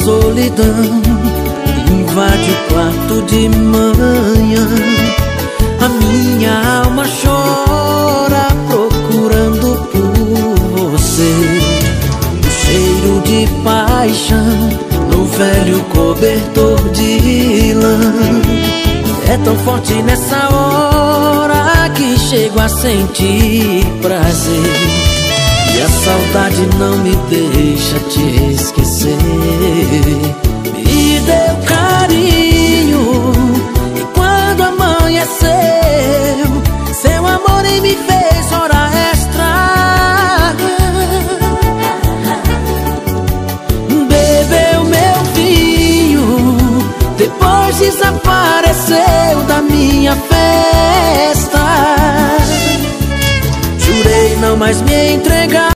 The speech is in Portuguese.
solidão invade o quarto de manhã. A minha alma chora procurando por você. O cheiro de paixão no velho cobertor de lã é tão forte nessa hora que chego a sentir prazer. E a saudade não me deixa te esquecer. Me deu carinho e quando amanheceu, seu amor em me fez hora extra. Bebeu meu vinho, depois desapareceu da minha